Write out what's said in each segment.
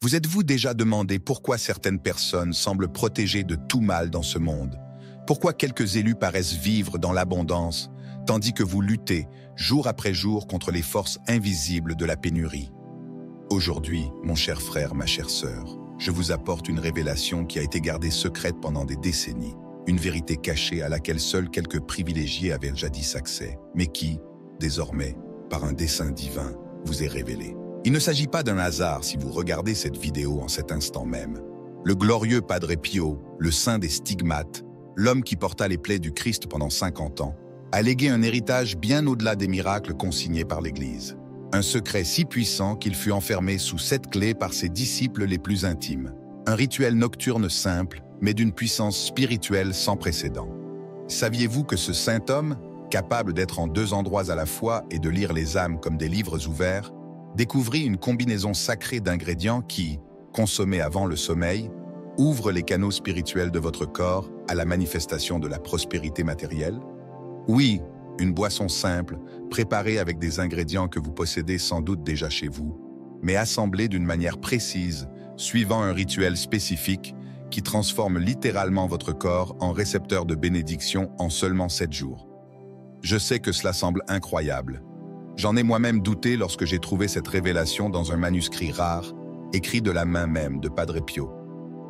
Vous êtes-vous déjà demandé pourquoi certaines personnes semblent protégées de tout mal dans ce monde? Pourquoi quelques élus paraissent vivre dans l'abondance, tandis que vous luttez jour après jour contre les forces invisibles de la pénurie? Aujourd'hui, mon cher frère, ma chère sœur, je vous apporte une révélation qui a été gardée secrète pendant des décennies, une vérité cachée à laquelle seuls quelques privilégiés avaient jadis accès, mais qui, désormais, par un dessein divin, vous est révélée. Il ne s'agit pas d'un hasard si vous regardez cette vidéo en cet instant même. Le glorieux Padre Pio, le saint des stigmates, l'homme qui porta les plaies du Christ pendant 50 ans, a légué un héritage bien au-delà des miracles consignés par l'Église. Un secret si puissant qu'il fut enfermé sous 7 clés par ses disciples les plus intimes. Un rituel nocturne simple, mais d'une puissance spirituelle sans précédent. Saviez-vous que ce saint homme, capable d'être en 2 endroits à la fois et de lire les âmes comme des livres ouverts, découvrit une combinaison sacrée d'ingrédients qui, consommés avant le sommeil, ouvrent les canaux spirituels de votre corps à la manifestation de la prospérité matérielle? Oui, une boisson simple, préparée avec des ingrédients que vous possédez sans doute déjà chez vous, mais assemblée d'une manière précise, suivant un rituel spécifique qui transforme littéralement votre corps en récepteur de bénédiction en seulement 7 jours. Je sais que cela semble incroyable. J'en ai moi-même douté lorsque j'ai trouvé cette révélation dans un manuscrit rare, écrit de la main même de Padre Pio.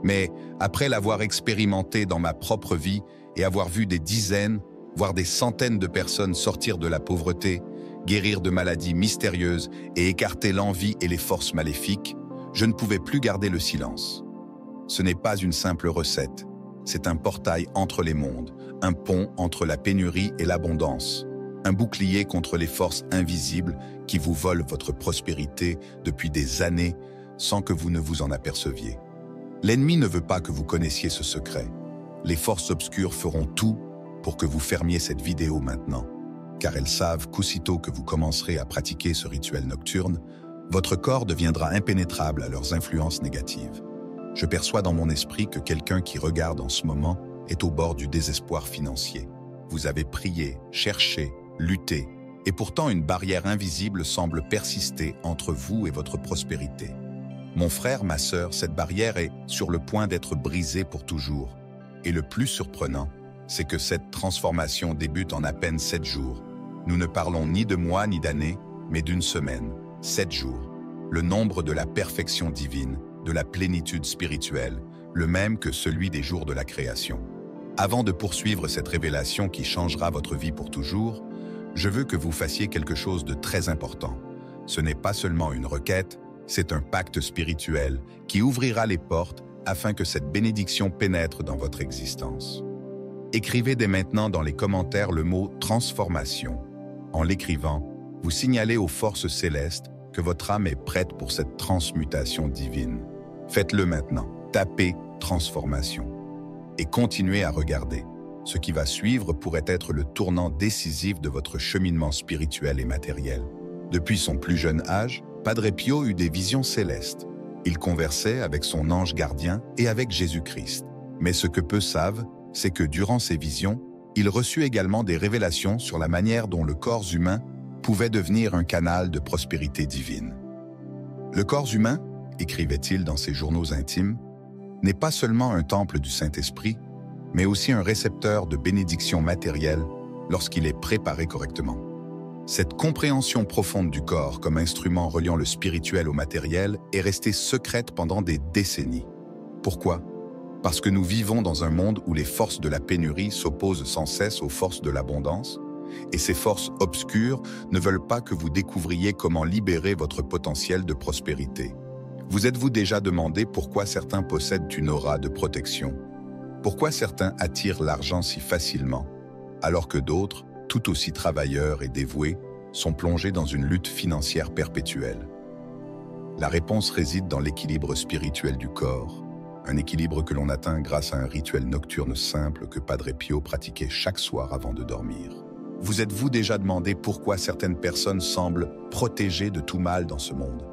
Mais après l'avoir expérimenté dans ma propre vie et avoir vu des dizaines, voire des centaines de personnes sortir de la pauvreté, guérir de maladies mystérieuses et écarter l'envie et les forces maléfiques, je ne pouvais plus garder le silence. Ce n'est pas une simple recette, c'est un portail entre les mondes, un pont entre la pénurie et l'abondance. Un bouclier contre les forces invisibles qui vous volent votre prospérité depuis des années sans que vous ne vous en aperceviez. L'ennemi ne veut pas que vous connaissiez ce secret. Les forces obscures feront tout pour que vous fermiez cette vidéo maintenant, car elles savent qu'aussitôt que vous commencerez à pratiquer ce rituel nocturne, votre corps deviendra impénétrable à leurs influences négatives. Je perçois dans mon esprit que quelqu'un qui regarde en ce moment est au bord du désespoir financier. Vous avez prié, cherché, lutté, et pourtant une barrière invisible semble persister entre vous et votre prospérité. Mon frère, ma sœur, cette barrière est sur le point d'être brisée pour toujours. Et le plus surprenant, c'est que cette transformation débute en à peine 7 jours. Nous ne parlons ni de mois ni d'années, mais d'une semaine, 7 jours. Le nombre de la perfection divine, de la plénitude spirituelle, le même que celui des jours de la création. Avant de poursuivre cette révélation qui changera votre vie pour toujours, je veux que vous fassiez quelque chose de très important. Ce n'est pas seulement une requête, c'est un pacte spirituel qui ouvrira les portes afin que cette bénédiction pénètre dans votre existence. Écrivez dès maintenant dans les commentaires le mot « transformation ». En l'écrivant, vous signalez aux forces célestes que votre âme est prête pour cette transmutation divine. Faites-le maintenant. Tapez « transformation » et continuez à regarder. Ce qui va suivre pourrait être le tournant décisif de votre cheminement spirituel et matériel. Depuis son plus jeune âge, Padre Pio eut des visions célestes. Il conversait avec son ange gardien et avec Jésus-Christ. Mais ce que peu savent, c'est que durant ces visions, il reçut également des révélations sur la manière dont le corps humain pouvait devenir un canal de prospérité divine. Le corps humain, écrivait-il dans ses journaux intimes, n'est pas seulement un temple du Saint-Esprit, mais aussi un récepteur de bénédictions matérielles lorsqu'il est préparé correctement. Cette compréhension profonde du corps comme instrument reliant le spirituel au matériel est restée secrète pendant des décennies. Pourquoi? Parce que nous vivons dans un monde où les forces de la pénurie s'opposent sans cesse aux forces de l'abondance, et ces forces obscures ne veulent pas que vous découvriez comment libérer votre potentiel de prospérité. Vous êtes-vous déjà demandé pourquoi certains possèdent une aura de protection? Pourquoi certains attirent l'argent si facilement, alors que d'autres, tout aussi travailleurs et dévoués, sont plongés dans une lutte financière perpétuelle? La réponse réside dans l'équilibre spirituel du corps, un équilibre que l'on atteint grâce à un rituel nocturne simple que Padre Pio pratiquait chaque soir avant de dormir. Vous êtes-vous déjà demandé pourquoi certaines personnes semblent protégées de tout mal dans ce monde?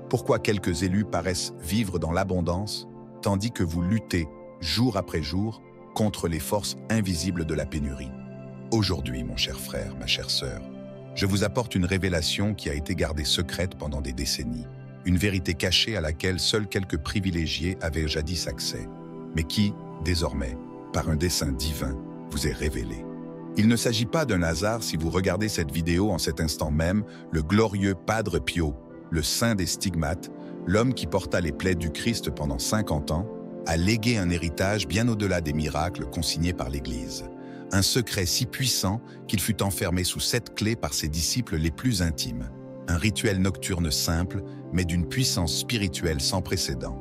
Pourquoi quelques élus paraissent vivre dans l'abondance, tandis que vous luttez jour après jour, contre les forces invisibles de la pénurie? Aujourd'hui, mon cher frère, ma chère sœur, je vous apporte une révélation qui a été gardée secrète pendant des décennies. une vérité cachée à laquelle seuls quelques privilégiés avaient jadis accès, mais qui, désormais, par un dessein divin, vous est révélée. Il ne s'agit pas d'un hasard si vous regardez cette vidéo en cet instant même, le glorieux Padre Pio, le saint des stigmates, l'homme qui porta les plaies du Christ pendant 50 ans, a légué un héritage bien au-delà des miracles consignés par l'Église. Un secret si puissant qu'il fut enfermé sous 7 clés par ses disciples les plus intimes. Un rituel nocturne simple, mais d'une puissance spirituelle sans précédent.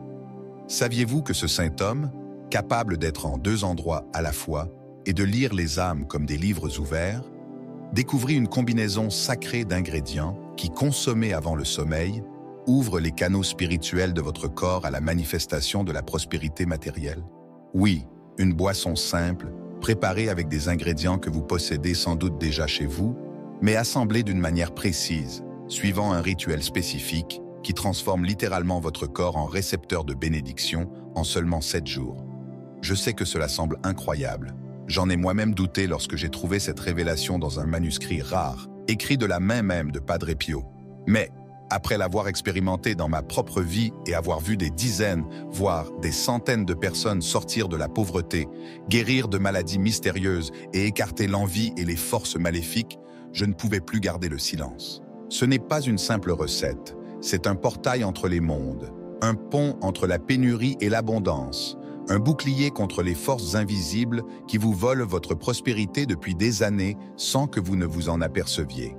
Saviez-vous que ce saint homme, capable d'être en 2 endroits à la fois et de lire les âmes comme des livres ouverts, découvrit une combinaison sacrée d'ingrédients qui, consommés avant le sommeil, ouvrent les canaux spirituels de votre corps à la manifestation de la prospérité matérielle? Oui, une boisson simple, préparée avec des ingrédients que vous possédez sans doute déjà chez vous, mais assemblés d'une manière précise, suivant un rituel spécifique qui transforme littéralement votre corps en récepteur de bénédiction en seulement 7 jours. Je sais que cela semble incroyable. J'en ai moi-même douté lorsque j'ai trouvé cette révélation dans un manuscrit rare, écrit de la main même de Padre Pio. Mais, après l'avoir expérimenté dans ma propre vie et avoir vu des dizaines, voire des centaines de personnes sortir de la pauvreté, guérir de maladies mystérieuses et écarter l'envie et les forces maléfiques, je ne pouvais plus garder le silence. Ce n'est pas une simple recette, c'est un portail entre les mondes, un pont entre la pénurie et l'abondance, un bouclier contre les forces invisibles qui vous volent votre prospérité depuis des années sans que vous ne vous en aperceviez.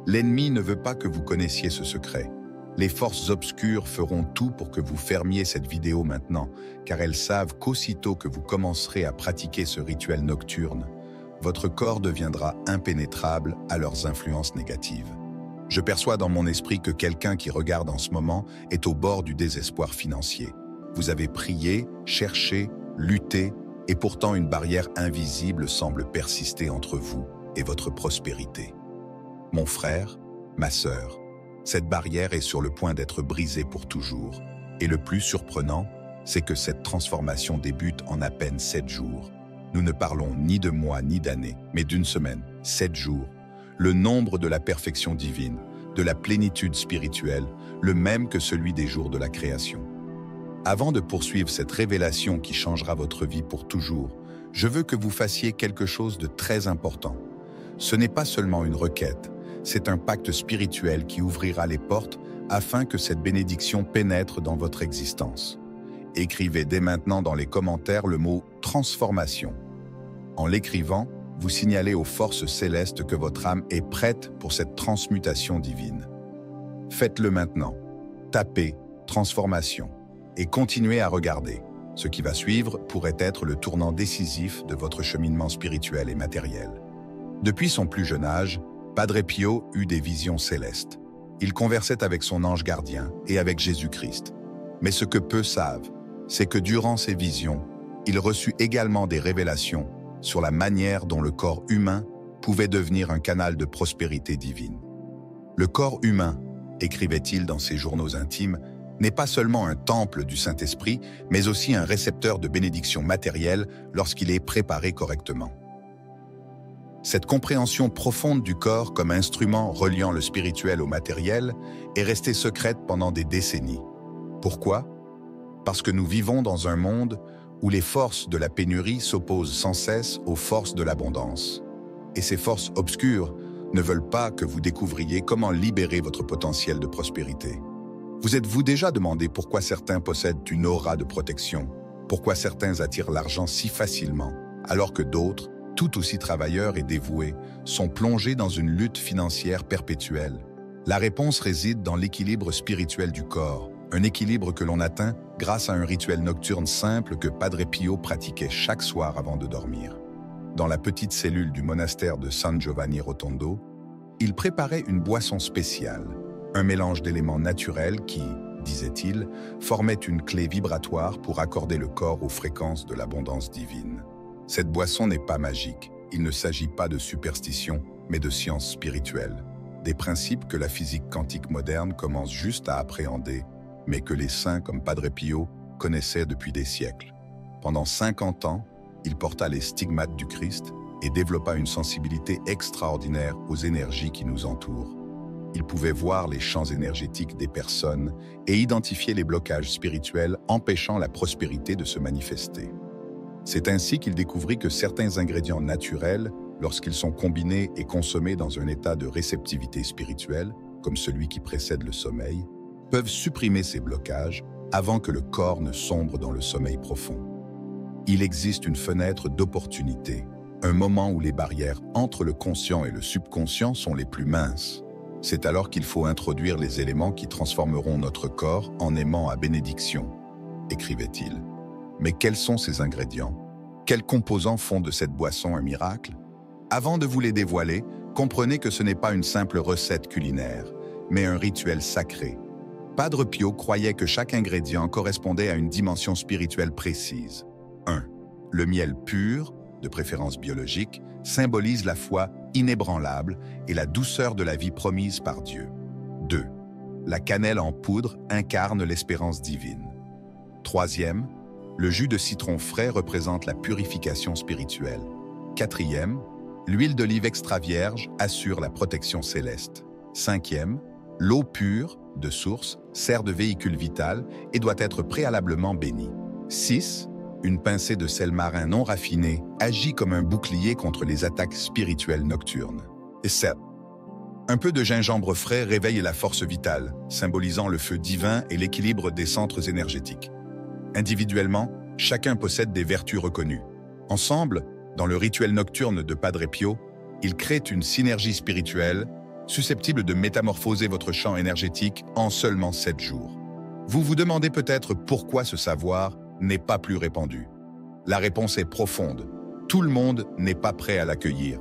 L'ennemi ne veut pas que vous connaissiez ce secret. Les forces obscures feront tout pour que vous fermiez cette vidéo maintenant, car elles savent qu'aussitôt que vous commencerez à pratiquer ce rituel nocturne, votre corps deviendra impénétrable à leurs influences négatives. Je perçois dans mon esprit que quelqu'un qui regarde en ce moment est au bord du désespoir financier. Vous avez prié, cherché, lutté, et pourtant une barrière invisible semble persister entre vous et votre prospérité. Mon frère, ma sœur, cette barrière est sur le point d'être brisée pour toujours. Et le plus surprenant, c'est que cette transformation débute en à peine 7 jours. Nous ne parlons ni de mois ni d'années, mais d'une semaine, 7 jours. Le nombre de la perfection divine, de la plénitude spirituelle, le même que celui des jours de la création. Avant de poursuivre cette révélation qui changera votre vie pour toujours, je veux que vous fassiez quelque chose de très important. Ce n'est pas seulement une requête, c'est un pacte spirituel qui ouvrira les portes afin que cette bénédiction pénètre dans votre existence. Écrivez dès maintenant dans les commentaires le mot « transformation ». En l'écrivant, vous signalez aux forces célestes que votre âme est prête pour cette transmutation divine. Faites-le maintenant. Tapez « transformation » et continuez à regarder. Ce qui va suivre pourrait être le tournant décisif de votre cheminement spirituel et matériel. Depuis son plus jeune âge, Padre Pio eut des visions célestes. Il conversait avec son ange gardien et avec Jésus-Christ. Mais ce que peu savent, c'est que durant ces visions, il reçut également des révélations sur la manière dont le corps humain pouvait devenir un canal de prospérité divine. Le corps humain, écrivait-il dans ses journaux intimes, n'est pas seulement un temple du Saint-Esprit, mais aussi un récepteur de bénédictions matérielles lorsqu'il est préparé correctement. Cette compréhension profonde du corps comme instrument reliant le spirituel au matériel est restée secrète pendant des décennies. Pourquoi? Parce que nous vivons dans un monde où les forces de la pénurie s'opposent sans cesse aux forces de l'abondance. Et ces forces obscures ne veulent pas que vous découvriez comment libérer votre potentiel de prospérité. Vous êtes-vous déjà demandé pourquoi certains possèdent une aura de protection? Pourquoi certains attirent l'argent si facilement, alors que d'autres, tout aussi travailleurs et dévoués, sont plongés dans une lutte financière perpétuelle? La réponse réside dans l'équilibre spirituel du corps, un équilibre que l'on atteint grâce à un rituel nocturne simple que Padre Pio pratiquait chaque soir avant de dormir. Dans la petite cellule du monastère de San Giovanni Rotondo, il préparait une boisson spéciale, un mélange d'éléments naturels qui, disait-il, formait une clé vibratoire pour accorder le corps aux fréquences de l'abondance divine. Cette boisson n'est pas magique, il ne s'agit pas de superstition, mais de science spirituelle. Des principes que la physique quantique moderne commence juste à appréhender, mais que les saints comme Padre Pio connaissaient depuis des siècles. Pendant 50 ans, il porta les stigmates du Christ et développa une sensibilité extraordinaire aux énergies qui nous entourent. Il pouvait voir les champs énergétiques des personnes et identifier les blocages spirituels empêchant la prospérité de se manifester. C'est ainsi qu'il découvrit que certains ingrédients naturels, lorsqu'ils sont combinés et consommés dans un état de réceptivité spirituelle, comme celui qui précède le sommeil, peuvent supprimer ces blocages avant que le corps ne sombre dans le sommeil profond. Il existe une fenêtre d'opportunité, un moment où les barrières entre le conscient et le subconscient sont les plus minces. C'est alors qu'il faut introduire les éléments qui transformeront notre corps en aimant à bénédiction, écrivait-il. Mais quels sont ces ingrédients? Quels composants font de cette boisson un miracle? Avant de vous les dévoiler, comprenez que ce n'est pas une simple recette culinaire, mais un rituel sacré. Padre Pio croyait que chaque ingrédient correspondait à une dimension spirituelle précise. 1. Le miel pur, de préférence biologique, symbolise la foi inébranlable et la douceur de la vie promise par Dieu. 2. La cannelle en poudre incarne l'espérance divine. 3e, le jus de citron frais représente la purification spirituelle. 4e, l'huile d'olive extra vierge assure la protection céleste. 5e, l'eau pure, de source, sert de véhicule vital et doit être préalablement bénie. 6. Une pincée de sel marin non raffiné agit comme un bouclier contre les attaques spirituelles nocturnes. Et 7. Un peu de gingembre frais réveille la force vitale, symbolisant le feu divin et l'équilibre des centres énergétiques. Individuellement, chacun possède des vertus reconnues. Ensemble, dans le rituel nocturne de Padre Pio, ils créent une synergie spirituelle susceptible de métamorphoser votre champ énergétique en seulement 7 jours. Vous vous demandez peut-être pourquoi ce savoir n'est pas plus répandu. La réponse est profonde. Tout le monde n'est pas prêt à l'accueillir.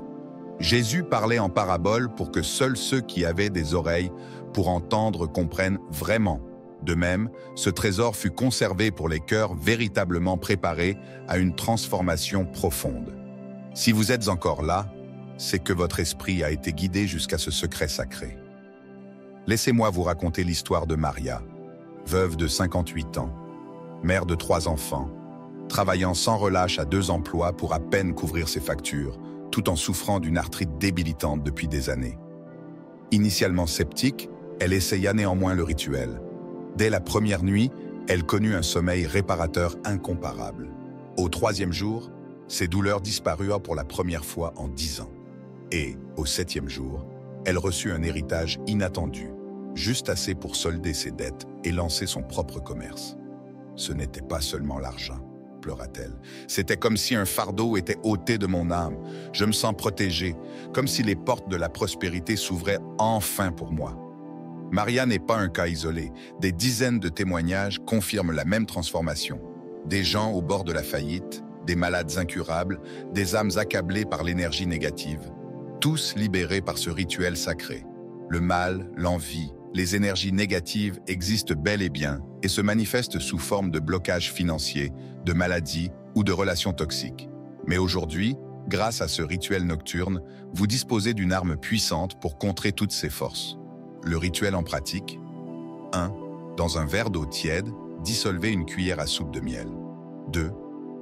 Jésus parlait en parabole pour que seuls ceux qui avaient des oreilles pour entendre comprennent vraiment. De même, ce trésor fut conservé pour les cœurs véritablement préparés à une transformation profonde. Si vous êtes encore là, c'est que votre esprit a été guidé jusqu'à ce secret sacré. Laissez-moi vous raconter l'histoire de Maria, veuve de 58 ans, mère de 3 enfants, travaillant sans relâche à 2 emplois pour à peine couvrir ses factures, tout en souffrant d'une arthrite débilitante depuis des années. Initialement sceptique, elle essaya néanmoins le rituel. Dès la première nuit, elle connut un sommeil réparateur incomparable. Au 3e jour, ses douleurs disparurent pour la première fois en 10 ans. Et, au 7e jour, elle reçut un héritage inattendu, juste assez pour solder ses dettes et lancer son propre commerce. Ce n'était pas seulement l'argent, pleura-t-elle. C'était comme si un fardeau était ôté de mon âme. Je me sens protégée, comme si les portes de la prospérité s'ouvraient enfin pour moi. Maria n'est pas un cas isolé. Des dizaines de témoignages confirment la même transformation. Des gens au bord de la faillite, des malades incurables, des âmes accablées par l'énergie négative, tous libérés par ce rituel sacré. Le mal, l'envie, les énergies négatives existent bel et bien et se manifestent sous forme de blocages financiers, de maladies ou de relations toxiques. Mais aujourd'hui, grâce à ce rituel nocturne, vous disposez d'une arme puissante pour contrer toutes ces forces. Le rituel en pratique. 1. Dans un verre d'eau tiède, dissolvez une cuillère à soupe de miel. 2.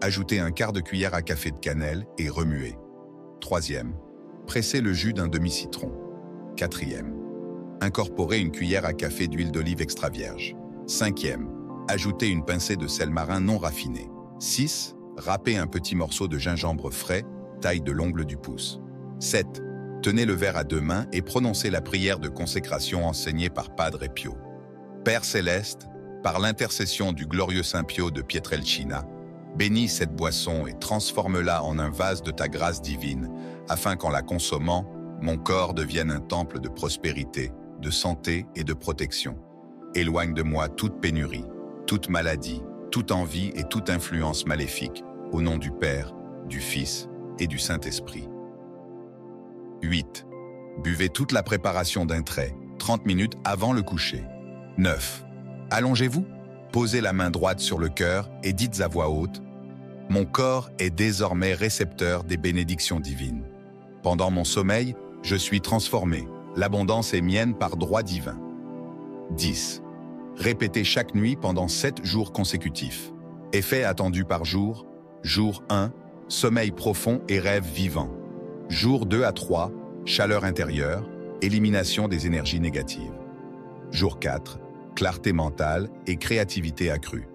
Ajoutez un quart de cuillère à café de cannelle et remuez. 3e. Pressez le jus d'un demi-citron. 4e. Incorporez une cuillère à café d'huile d'olive extra vierge. 5e. Ajoutez une pincée de sel marin non raffiné. 6. Râpez un petit morceau de gingembre frais, taille de l'ongle du pouce. 7. Tenez le verre à 2 mains et prononcez la prière de consécration enseignée par Padre Pio. Père céleste, par l'intercession du glorieux Saint Pio de Pietrelcina, bénis cette boisson et transforme-la en un vase de ta grâce divine, afin qu'en la consommant, mon corps devienne un temple de prospérité, de santé et de protection. Éloigne de moi toute pénurie, toute maladie, toute envie et toute influence maléfique, au nom du Père, du Fils et du Saint-Esprit. 8. Buvez toute la préparation d'un trait, 30 minutes avant le coucher. 9. Allongez-vous, posez la main droite sur le cœur et dites à voix haute « Mon corps est désormais récepteur des bénédictions divines. Pendant mon sommeil, je suis transformé. L'abondance est mienne par droit divin. » 10. Répétez chaque nuit pendant 7 jours consécutifs. Effet attendu par jour. Jour 1, sommeil profond et rêve vivant. Jour 2 à 3, chaleur intérieure. élimination des énergies négatives. Jour 4, clarté mentale et créativité accrue.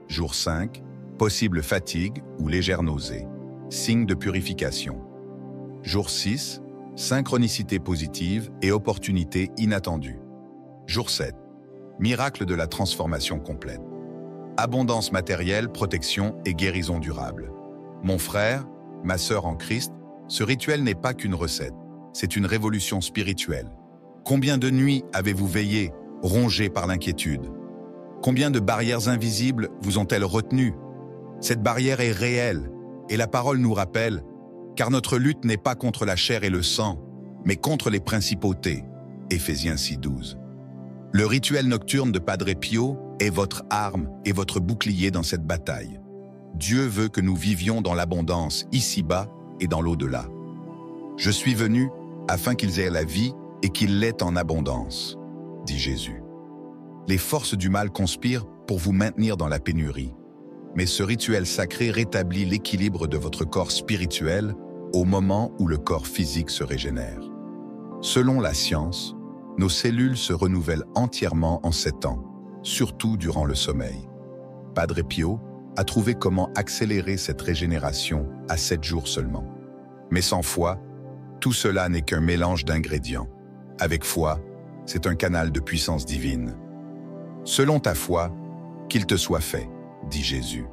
Jour 5, possible fatigue ou légère nausée, signe de purification. Jour 6, synchronicité positive et opportunité inattendue. Jour 7, miracle de la transformation complète. Abondance matérielle, protection et guérison durable. Mon frère, ma sœur en Christ, ce rituel n'est pas qu'une recette, c'est une révolution spirituelle. Combien de nuits avez-vous veillé, rongé par l'inquiétude? Combien de barrières invisibles vous ont-elles retenu? Cette barrière est réelle, et la parole nous rappelle, car notre lutte n'est pas contre la chair et le sang, mais contre les principautés. Éphésiens 6:12. Le rituel nocturne de Padre Pio est votre arme et votre bouclier dans cette bataille. Dieu veut que nous vivions dans l'abondance ici-bas et dans l'au-delà. Je suis venu afin qu'ils aient la vie et qu'ils l'aient en abondance, dit Jésus. Les forces du mal conspirent pour vous maintenir dans la pénurie, mais ce rituel sacré rétablit l'équilibre de votre corps spirituel au moment où le corps physique se régénère. Selon la science, nos cellules se renouvellent entièrement en 7 ans, surtout durant le sommeil. Padre Pio a trouvé comment accélérer cette régénération à 7 jours seulement. Mais sans foi, tout cela n'est qu'un mélange d'ingrédients. Avec foi, c'est un canal de puissance divine. Selon ta foi, qu'il te soit fait, dit Jésus.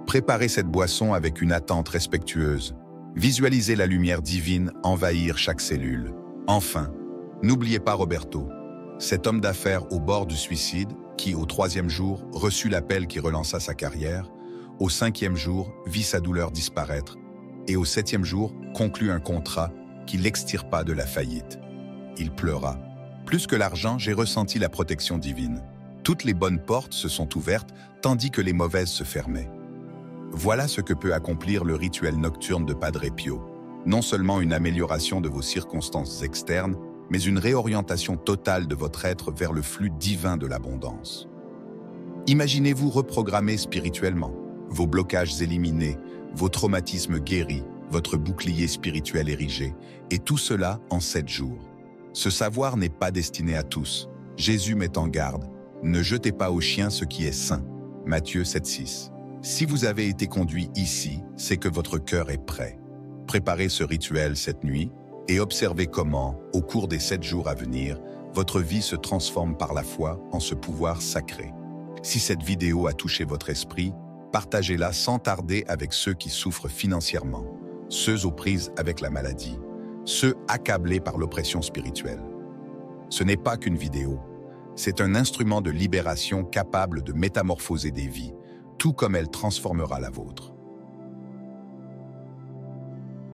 Préparez cette boisson avec une attente respectueuse. Visualisez la lumière divine envahir chaque cellule. Enfin, n'oubliez pas Roberto, cet homme d'affaires au bord du suicide qui, au 3e jour, reçut l'appel qui relança sa carrière, au 5e jour, vit sa douleur disparaître, et au 7e jour, conclut un contrat qui l'extirpa de la faillite. Il pleura. Plus que l'argent, j'ai ressenti la protection divine. Toutes les bonnes portes se sont ouvertes, tandis que les mauvaises se fermaient. Voilà ce que peut accomplir le rituel nocturne de Padre Pio. Non seulement une amélioration de vos circonstances externes, mais une réorientation totale de votre être vers le flux divin de l'abondance. Imaginez-vous reprogrammer spirituellement, vos blocages éliminés, vos traumatismes guéris, votre bouclier spirituel érigé, et tout cela en 7 jours. Ce savoir n'est pas destiné à tous. Jésus met en garde. Ne jetez pas aux chiens ce qui est sain. Matthieu 7,6. Si vous avez été conduit ici, c'est que votre cœur est prêt. Préparez ce rituel cette nuit et observez comment, au cours des 7 jours à venir, votre vie se transforme par la foi en ce pouvoir sacré. Si cette vidéo a touché votre esprit, partagez-la sans tarder avec ceux qui souffrent financièrement, ceux aux prises avec la maladie, ceux accablés par l'oppression spirituelle. Ce n'est pas qu'une vidéo, c'est un instrument de libération capable de métamorphoser des vies, tout comme elle transformera la vôtre.